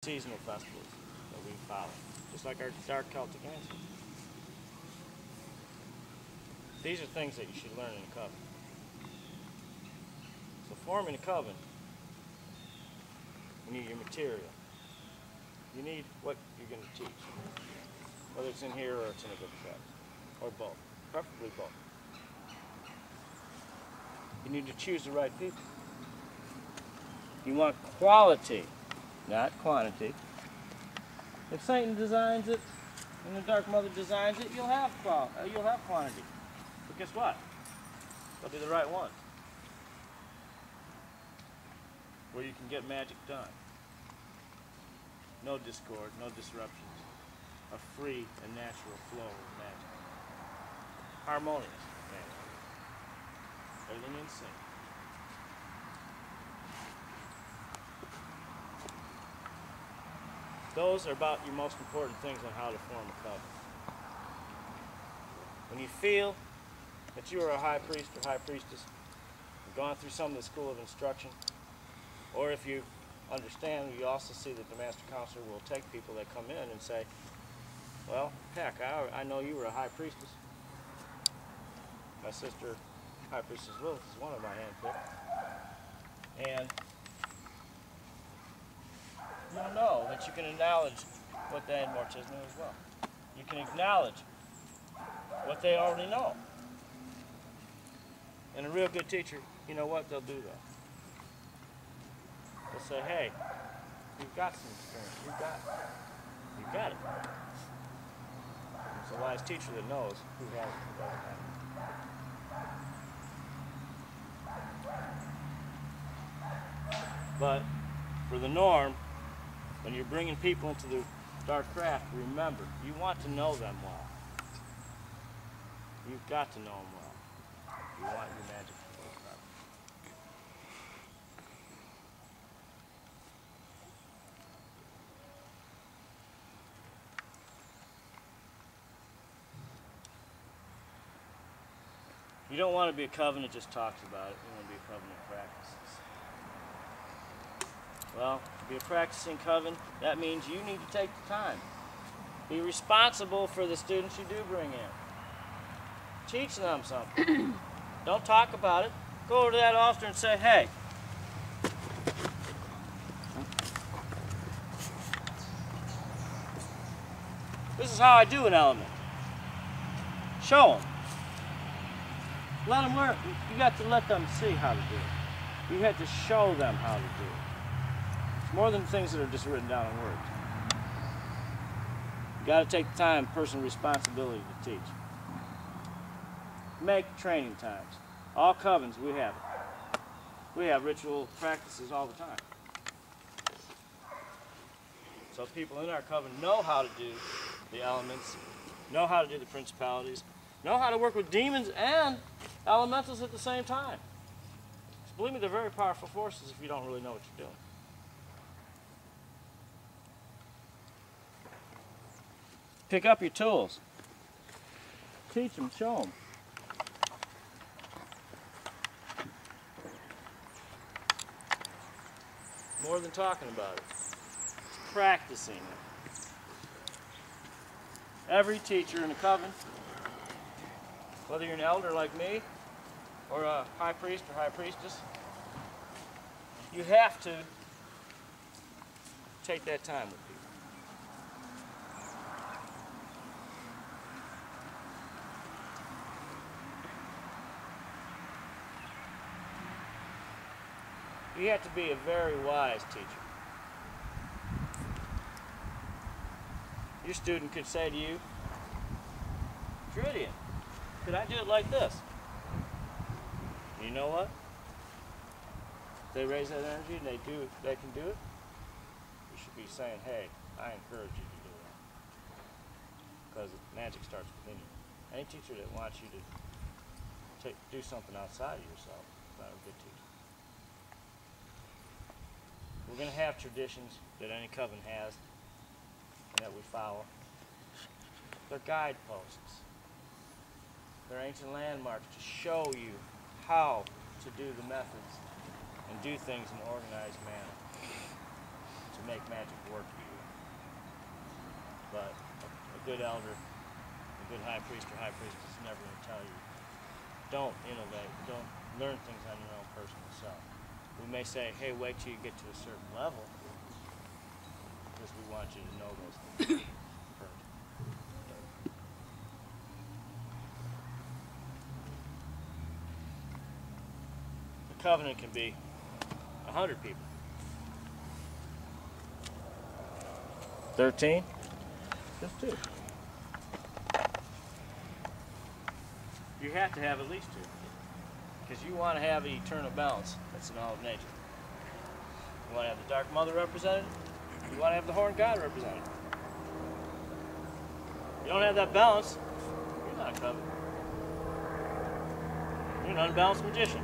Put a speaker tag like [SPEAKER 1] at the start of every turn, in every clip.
[SPEAKER 1] seasonal festivals that we follow, just like our dark Celtic ancestors. These are things that you should learn in a coven. So forming a coven, you need your material. You need what you're going to teach, whether it's in here or it's in a book of tracts, or both, preferably both. You need to choose the right people. You want quality, not quantity. If Satan designs it and the Dark Mother designs it, you'll have quantity. But guess what? They'll be the right ones, where you can get magic done. No discord, no disruptions. A free and natural flow of magic. Harmonious magic. Everything in sync. Those are about your most important things on how to form a coven. When you feel that you are a high priest or high priestess, you've gone through some of the school of instruction, or if you understand, you also see that the Master Counselor will take people that come in and say, well, heck, I know you were a high priestess. My sister, High Priestess Lilith, is one of my handpicked. And you'll know that you can acknowledge what they had Mortis knew as well. You can acknowledge what they already know. And a real good teacher, you know what, they'll do that. They'll say, hey, you've got some experience, you've got it. It's a wise teacher that knows who has it and who doesn't have it. But for the norm, when you're bringing people into the dark craft, remember, you want to know them well. You've got to know them well. You want your magic to work properly. You don't want to be a coven that just talks about it. You want to be a coven that practices. Well, to be a practicing coven, that means you need to take the time. Be responsible for the students you do bring in. Teach them something. Don't talk about it. Go over to that altar and say, hey, this is how I do an element. Show them. Let them learn. You got to let them see how to do it. You have to show them how to do it. It's more than things that are just written down in words. You got to take the time, personal responsibility to teach. Make training times. All covens, we have it. We have ritual practices all the time. So people in our coven know how to do the elements, know how to do the principalities, know how to work with demons and elementals at the same time. Believe me, they're very powerful forces if you don't really know what you're doing. Pick up your tools. Teach them, show them. More than talking about it. It's practicing it. Every teacher in a coven, whether you're an elder like me, or a high priest or high priestess, you have to take that time with people. You have to be a very wise teacher. Your student could say to you, Druidian, could I do it like this? You know what? If they raise that energy and they can do it, you should be saying, hey, I encourage you to do that. Because magic starts within you. Any teacher that wants you to do something outside of yourself is not a good teacher. We're going to have traditions that any coven has and that we follow. They're guideposts. They're ancient landmarks to show you how to do the methods and do things in an organized manner to make magic work for you. good elder, a good high priest or high priestess is never going to tell you, don't innovate, don't learn things on your own personal self. We may say, hey, wait till you get to a certain level, because we want you to know those things first. The covenant can be 100 people. 13? Just 2. You have to have at least 2. Because you want to have an eternal balance. That's in all of nature. You want to have the Dark Mother represented. You want to have the Horned God represented. You don't have that balance, you're not a coven. You're an unbalanced magician.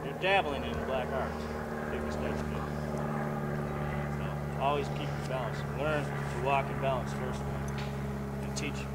[SPEAKER 1] You're dabbling in the black arts. Big mistake to do. So always keep your balance. Learn to walk in balance first of all, and teach